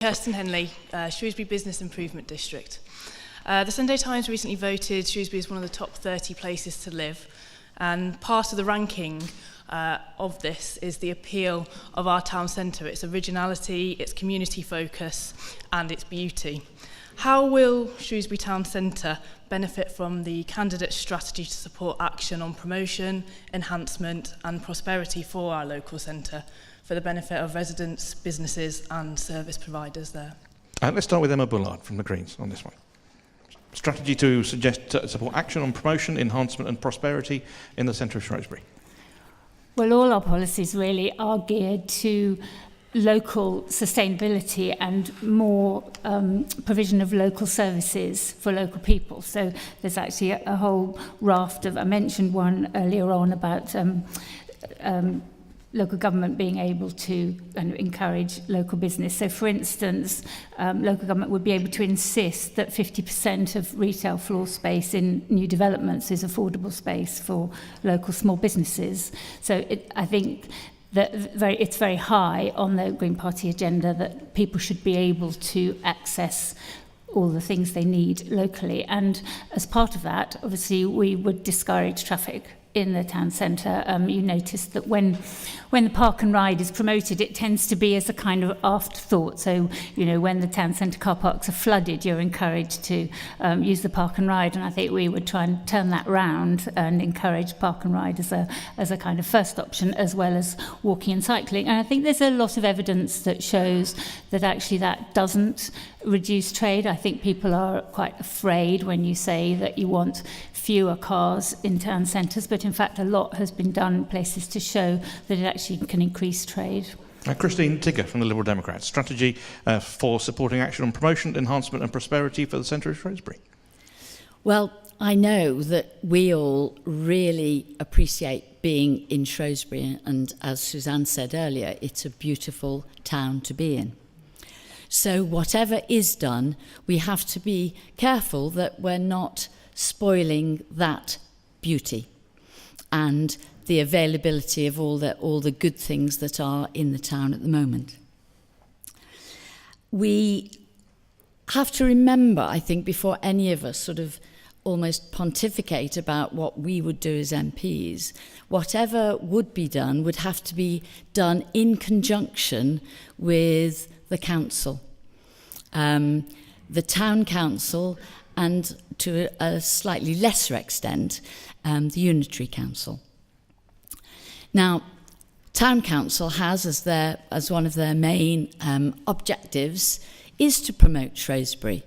Kirsten Henley, Shrewsbury Business Improvement District. The Sunday Times recently voted Shrewsbury as one of the top 30 places to live, and part of the ranking of this is the appeal of our town centre, its originality, its community focus and its beauty. How will Shrewsbury Town Centre benefit from the candidate's strategy to support action on promotion, enhancement and prosperity for our local centre, for the benefit of residents, businesses and service providers there? Let's start with Emma Bullard from the Greens on this one. Strategy to support action on promotion, enhancement and prosperity in the centre of Shrewsbury. Well, all our policies really are geared to local sustainability and more provision of local services for local people. So there's actually a whole raft of, I mentioned one earlier on about local government being able to encourage local business. So for instance, local government would be able to insist that 50% of retail floor space in new developments is affordable space for local small businesses. So I think that it's very high on the Green Party agenda that people should be able to access all the things they need locally. And as part of that, obviously, we would discourage traffic in the town centre. You notice that when the park and ride is promoted, it tends to be as a kind of afterthought. So, you know, when the town centre car parks are flooded, you're encouraged to use the park and ride. And I think we would try and turn that round and encourage park and ride as a kind of first option, as well as walking and cycling. And I think there's a lot of evidence that shows that actually that doesn't reduce trade. I think people are quite afraid when you say that you want fewer cars in town centres, but in fact a lot has been done in places to show that it actually can increase trade. Christine Tigger from the Liberal Democrats. Strategy for supporting action on promotion, enhancement and prosperity for the centre of Shrewsbury. Well, I know that we all really appreciate being in Shrewsbury, and as Suzanne said earlier, it's a beautiful town to be in. So whatever is done, we have to be careful that we're not spoiling that beauty and the availability of all the good things that are in the town at the moment. We have to remember, I think, before any of us sort of almost pontificate about what we would do as MPs, whatever would be done would have to be done in conjunction with the council, the town council, and to a slightly lesser extent, the unitary council. Now, town council has as one of their main objectives is to promote Shrewsbury.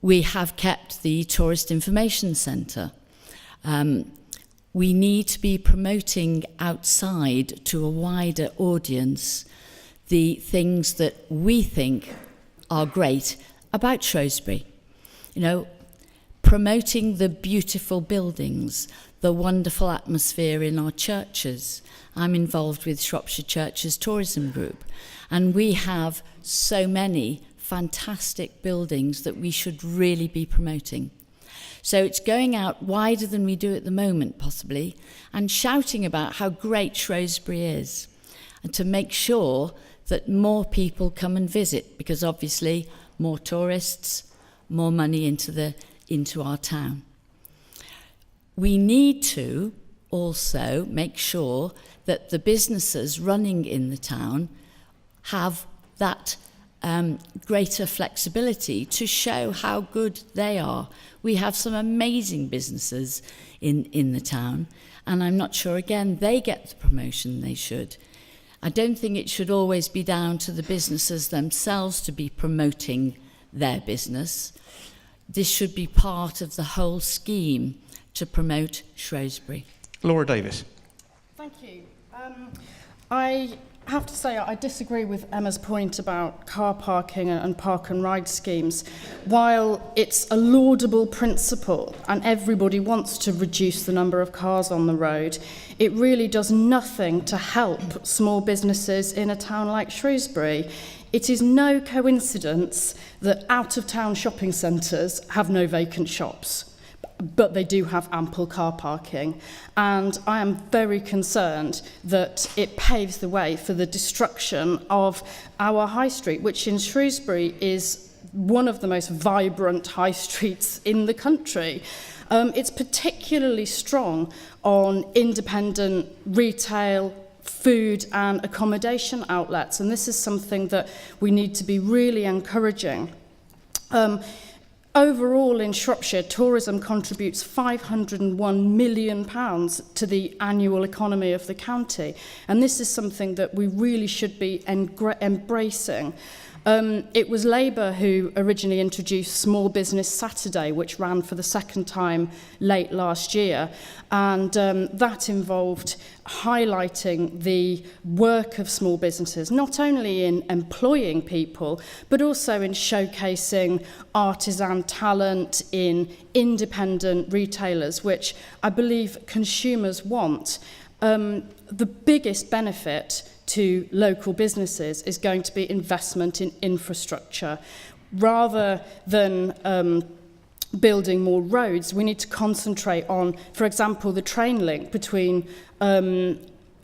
We have kept the Tourist Information Centre. We need to be promoting outside to a wider audience the things that we think are great about Shrewsbury. You know, promoting the beautiful buildings, the wonderful atmosphere in our churches. I'm involved with Shropshire Churches Tourism Group, and we have so many fantastic buildings that we should really be promoting. So it's going out wider than we do at the moment, possibly, and shouting about how great Shrewsbury is, and to make sure that more people come and visit, because obviously more tourists, more money into our town. We need to also make sure that the businesses running in the town have that greater flexibility to show how good they are. We have some amazing businesses in the town, and I'm not sure, again, they get the promotion they should. I don't think it should always be down to the businesses themselves to be promoting their business. This should be part of the whole scheme to promote Shrewsbury. Laura Davis. Thank you. I have to say I disagree with Emma's point about car parking and park and ride schemes. While it's a laudable principle and everybody wants to reduce the number of cars on the road, it really does nothing to help small businesses in a town like Shrewsbury. It is no coincidence that out-of-town shopping centres have no vacant shops, but they do have ample car parking. And I am very concerned that it paves the way for the destruction of our high street, which in Shrewsbury is one of the most vibrant high streets in the country. It's particularly strong on independent retail, food and accommodation outlets, and this is something that we need to be really encouraging. Overall in Shropshire, tourism contributes £501 million to the annual economy of the county, and this is something that we really should be embracing. It was Labour who originally introduced Small Business Saturday, which ran for the second time late last year, and that involved highlighting the work of small businesses, not only in employing people, but also in showcasing artisan talent in independent retailers, which I believe consumers want. The biggest benefit to local businesses is going to be investment in infrastructure. Rather than building more roads, we need to concentrate on, for example, the train link between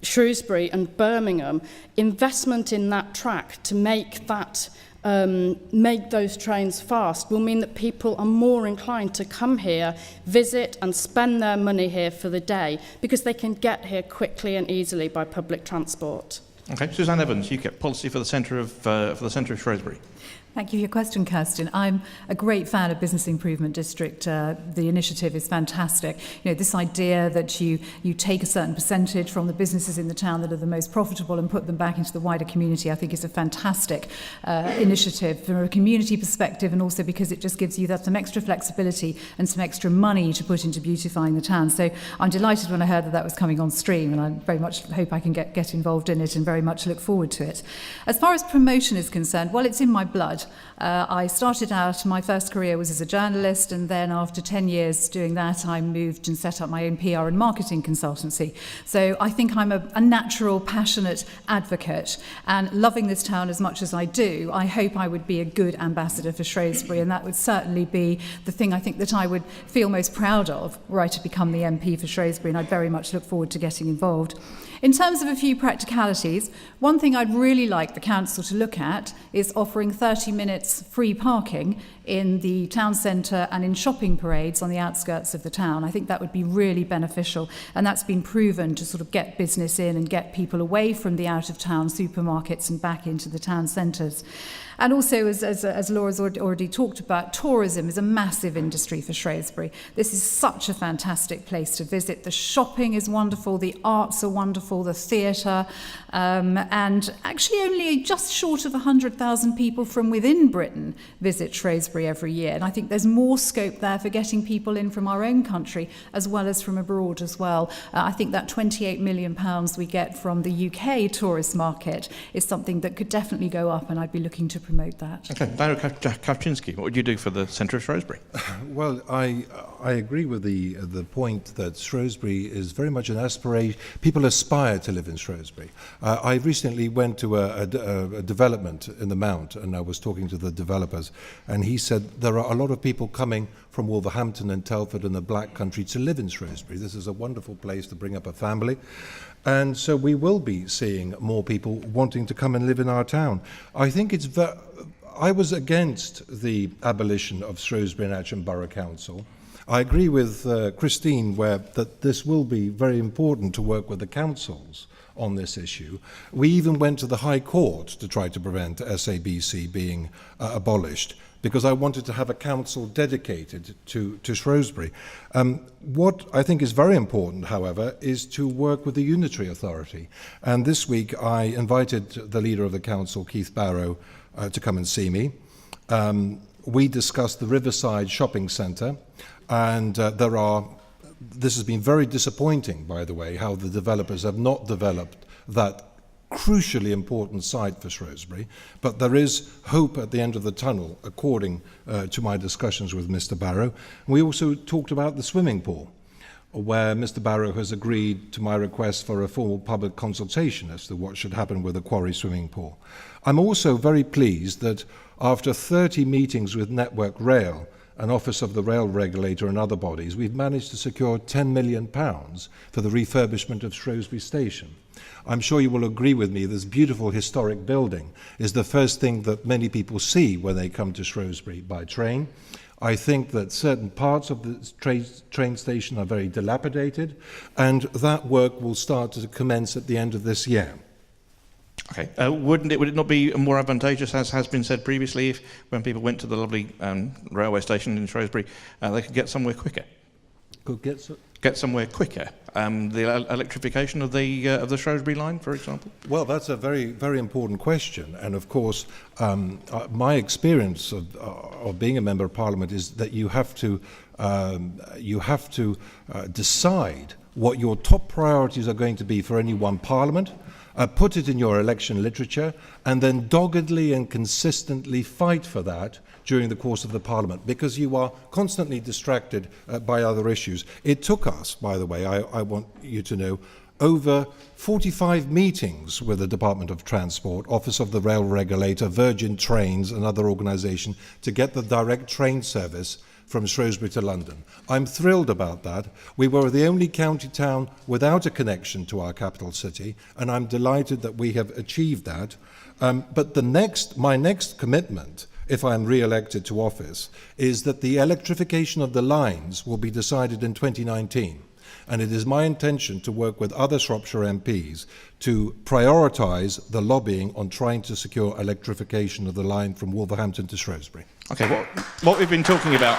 Shrewsbury and Birmingham. Investment in that track to make those trains fast will mean that people are more inclined to come here, visit and spend their money here for the day, because they can get here quickly and easily by public transport. Okay, Suzanne Evans, UKIP policy for the centre of Shrewsbury. Thank you for your question, Kirsten. I'm a great fan of Business Improvement District. The initiative is fantastic. You know, this idea that you take a certain percentage from the businesses in the town that are the most profitable and put them back into the wider community, I think is a fantastic initiative from a community perspective, and also because it just gives you that some extra flexibility and some extra money to put into beautifying the town. So I'm delighted when I heard that was coming on stream, and I very much hope I can get involved in it and very much look forward to it. As far as promotion is concerned, well, it's in my blood. I started out, my first career was as a journalist, and then after 10 years doing that, I moved and set up my own PR and marketing consultancy. So I think I'm a natural, passionate advocate, and loving this town as much as I do, I hope I would be a good ambassador for Shrewsbury, and that would certainly be the thing I think that I would feel most proud of were I to become the MP for Shrewsbury, and I'd very much look forward to getting involved. In terms of a few practicalities, one thing I'd really like the council to look at is offering 30 minutes free parking in the town centre and in shopping parades on the outskirts of the town. I think that would be really beneficial, and that's been proven to sort of get business in and get people away from the out-of-town supermarkets and back into the town centres. And also, as Laura's already talked about, tourism is a massive industry for Shrewsbury. This is such a fantastic place to visit. The shopping is wonderful, the arts are wonderful, the theatre, and actually only just short of 100,000 people from within Britain visit Shrewsbury every year. And I think there's more scope there for getting people in from our own country as well as from abroad as well. I think that £28 million we get from the UK tourist market is something that could definitely go up, and I'd be looking to promote that. Okay, Dario Kawczynski, what would you do for the centre of Shrewsbury? Well, I agree with the point that Shrewsbury is very much an aspiration. People aspire to live in Shrewsbury. I recently went to a development in the Mount, and I was talking to the developers, and he said there are a lot of people coming from Wolverhampton and Telford and the Black Country to live in Shrewsbury. This is a wonderful place to bring up a family. And so we will be seeing more people wanting to come and live in our town. I think I was against the abolition of Shrewsbury and Atcham Borough Council. I agree with Christine that this will be very important to work with the councils on this issue. We even went to the High Court to try to prevent SABC being abolished, because I wanted to have a council dedicated to Shrewsbury. What I think is very important, however, is to work with the unitary authority. And this week I invited the leader of the council, Keith Barrow, to come and see me. We discussed the Riverside Shopping Centre, and this has been very disappointing, by the way, how the developers have not developed that crucially important site for Shrewsbury, but there is hope at the end of the tunnel, according to my discussions with Mr. Barrow. We also talked about the swimming pool, where Mr. Barrow has agreed to my request for a formal public consultation as to what should happen with the Quarry swimming pool. I'm also very pleased that after 30 meetings with Network Rail an Office of the Rail Regulator and other bodies, we've managed to secure £10 million for the refurbishment of Shrewsbury Station. I'm sure you will agree with me, this beautiful historic building is the first thing that many people see when they come to Shrewsbury by train. I think that certain parts of the train station are very dilapidated, and that work will start to commence at the end of this year. Okay. Would it not be more advantageous, as has been said previously, if when people went to the lovely railway station in Shrewsbury, they could get somewhere quicker? Get somewhere quicker. The electrification of the Shrewsbury line, for example? Well, that's a very, very important question. And of course, my experience of being a member of Parliament is that you have to decide what your top priorities are going to be for any one Parliament, put it in your election literature, and then doggedly and consistently fight for that during the course of the Parliament, because you are constantly distracted by other issues. It took us, by the way, I want you to know, over 45 meetings with the Department of Transport, Office of the Rail Regulator, Virgin Trains and other organisations to get the direct train service from Shrewsbury to London. I'm thrilled about that. We were the only county town without a connection to our capital city, and I'm delighted that we have achieved that. But my next commitment, if I'm re-elected to office, is that the electrification of the lines will be decided in 2019. And it is my intention to work with other Shropshire MPs to prioritise the lobbying on trying to secure electrification of the line from Wolverhampton to Shrewsbury. Okay, what we've been talking about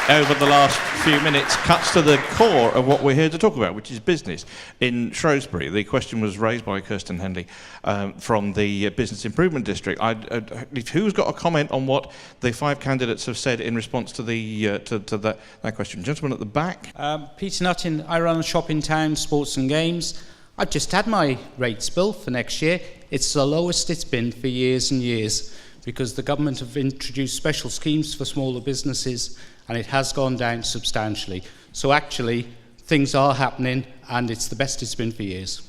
over the last few minutes cuts to the core of what we're here to talk about, which is business. In Shrewsbury, the question was raised by Kirsten Henley from the Business Improvement District. Who's got a comment on what the 5 candidates have said in response to that question? Gentleman at the back. Peter Nuttin, I run a shop in town, sports and games. I've just had my rates bill for next year. It's the lowest it's been for years and years, because the government have introduced special schemes for smaller businesses, and it has gone down substantially. So actually, things are happening, and it's the best it's been for years.